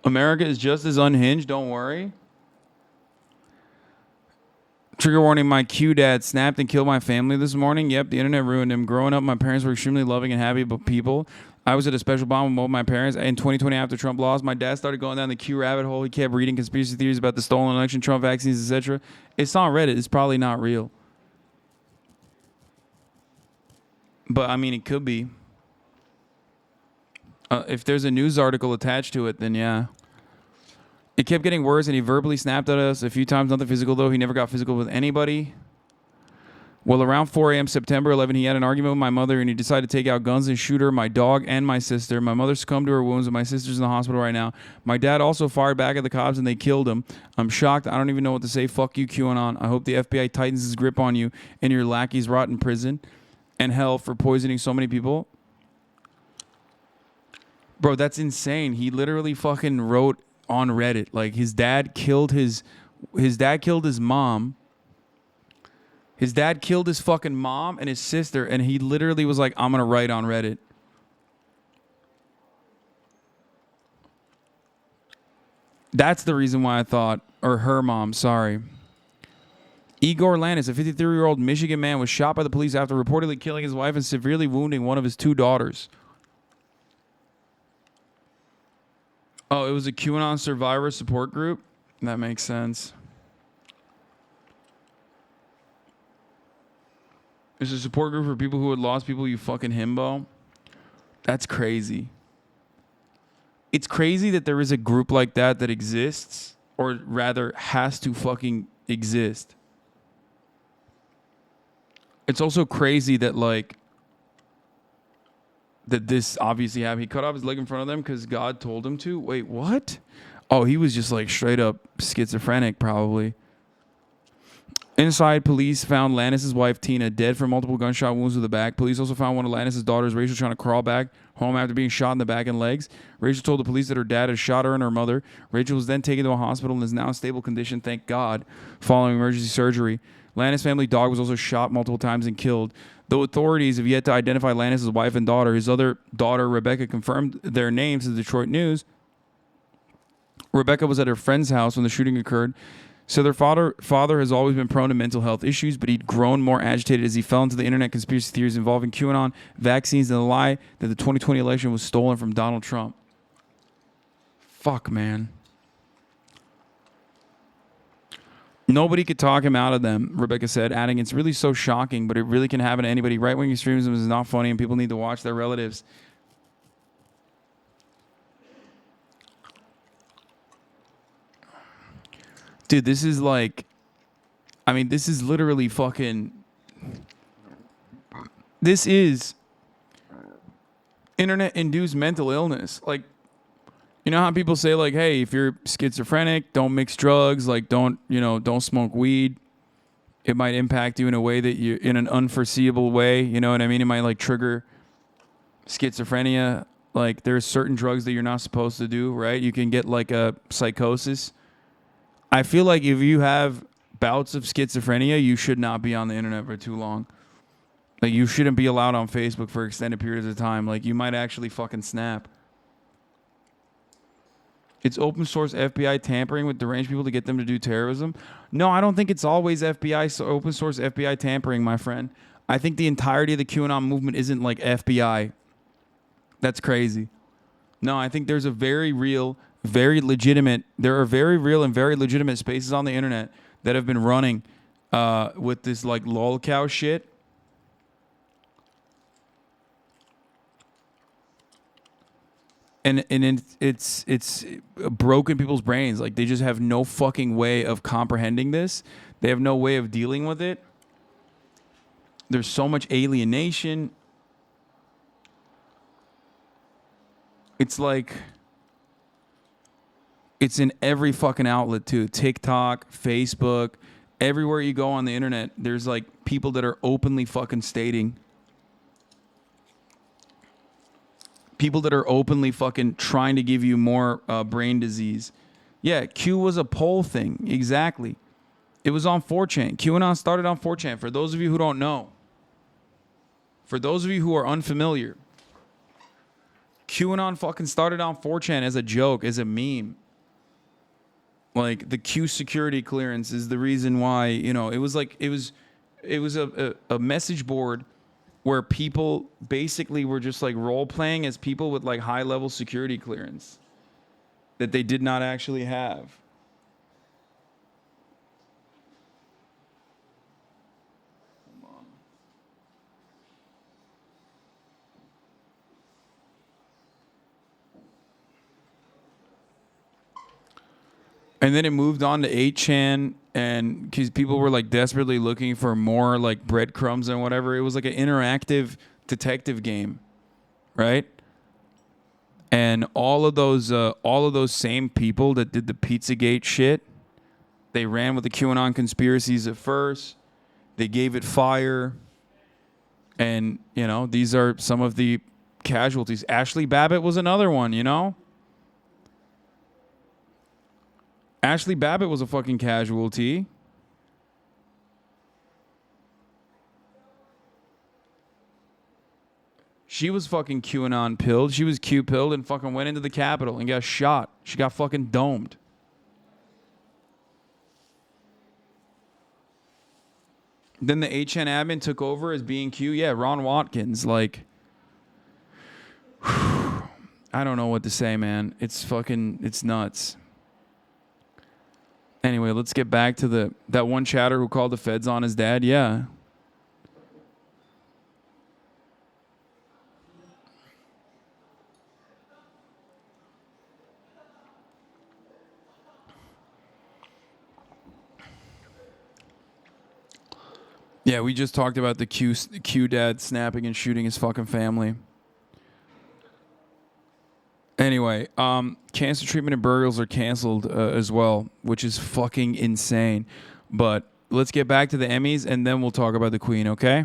America is just as unhinged, don't worry. Trigger warning, my Q dad snapped and killed my family this morning. Yep, the internet ruined him. Growing up, my parents were extremely loving and happy people. I was at a special bond with both my parents. In 2020, after Trump lost, my dad started going down the Q rabbit hole. He kept reading conspiracy theories about the stolen election, Trump vaccines, etc. It's on Reddit. It's probably not real. But, I mean, it could be. If there's a news article attached to it, then yeah. It kept getting worse, and he verbally snapped at us a few times. Nothing physical, though. He never got physical with anybody. Well, around 4 a.m. September 11, he had an argument with my mother, and he decided to take out guns and shoot her, my dog, and my sister. My mother succumbed to her wounds, and my sister's in the hospital right now. My dad also fired back at the cops, and they killed him. I'm shocked. I don't even know what to say. Fuck you, QAnon. I hope the FBI tightens his grip on you, and your lackeys rot in prison and hell for poisoning so many people. Bro, that's insane. He literally fucking wrote on Reddit, like his dad killed his mom. His dad killed his fucking mom and his sister, and he literally was like, I'm gonna write on Reddit. That's the reason why I thought, or her mom, sorry. Igor Landis, a 53-year-old Michigan man, was shot by the police after reportedly killing his wife and severely wounding one of his two daughters. Oh, it was a QAnon survivor support group? That makes sense. It's a support group for people who had lost people, you fucking himbo. That's crazy. It's crazy that there is a group like that that exists, or rather has to fucking exist. It's also crazy that, like, that this obviously happened. He cut off his leg in front of them because God told him to. Wait, what? Oh, he was just like straight up schizophrenic, probably. Inside, police found Landis' wife, Tina, dead from multiple gunshot wounds to the back. Police also found one of Landis' daughters, Rachel, trying to crawl back home after being shot in the back and legs. Rachel told the police that her dad had shot her and her mother. Rachel was then taken to a hospital and is now in stable condition, thank God, following emergency surgery. Landis' family dog was also shot multiple times and killed. Though authorities have yet to identify Landis' wife and daughter, his other daughter, Rebecca, confirmed their names to the Detroit News. Rebecca was at her friend's house when the shooting occurred. So their father has always been prone to mental health issues, but he'd grown more agitated as he fell into the internet conspiracy theories involving QAnon, vaccines, and the lie that the 2020 election was stolen from Donald Trump. Fuck, man. Nobody could talk him out of them, Rebecca said, adding, it's really so shocking, but it really can happen to anybody. Right-wing extremism is not funny, and people need to watch their relatives. Dude, this is like, I mean, this is literally fucking, this is internet-induced mental illness. Like, you know how people say, like, hey, if you're schizophrenic, don't mix drugs, like, don't smoke weed. It might impact you in a way that you, in an unforeseeable way, you know what I mean? It might, like, trigger schizophrenia. Like, there's certain drugs that you're not supposed to do, right? You can get, like, a psychosis. I feel like if you have bouts of schizophrenia, you should not be on the internet for too long. Like, you shouldn't be allowed on Facebook for extended periods of time. Like, you might actually fucking snap. It's open source FBI tampering with deranged people to get them to do terrorism. No, I don't think it's always FBI, so open source FBI tampering, my friend. I think the entirety of the QAnon movement isn't like FBI. That's crazy. No, I think there's a very real, very legitimate, there are very real and very legitimate spaces on the internet that have been running with this like lolcow shit. And it's broken people's brains. Like, they just have no fucking way of comprehending this. They have no way of dealing with it. There's so much alienation. It's like, it's in every fucking outlet too. TikTok, Facebook, everywhere you go on the internet, there's like people that are openly fucking stating. People that are openly fucking trying to give you more brain disease. Yeah, Q was a poll thing. Exactly. It was on 4chan. QAnon started on 4chan. For those of you who don't know, for those of you who are unfamiliar, QAnon fucking started on 4chan as a joke, as a meme. Like, the Q security clearance is the reason why, you know, it was a message board where people basically were just like role playing as people with like high level security clearance that they did not actually have. And then it moved on to 8chan, and because people were like desperately looking for more like breadcrumbs and whatever. It was like an interactive detective game, right? And all of those same people that did the Pizzagate shit, they ran with the QAnon conspiracies at first. They gave it fire, and you know, these are some of the casualties. Ashley Babbitt was another one, you know. Ashley Babbitt was a fucking casualty. She was fucking QAnon pilled. She was Q pilled and fucking went into the Capitol and got shot. She got fucking domed. Then the 8chan admin took over as being Q. Yeah, Ron Watkins. Like, I don't know what to say, man. It's nuts. Anyway, let's get back to that one chatter who called the feds on his dad. Yeah. Yeah, we just talked about the Q dad snapping and shooting his fucking family. Anyway, cancer treatment and burials are canceled as well, which is fucking insane. But let's get back to the Emmys, and then we'll talk about the Queen, okay?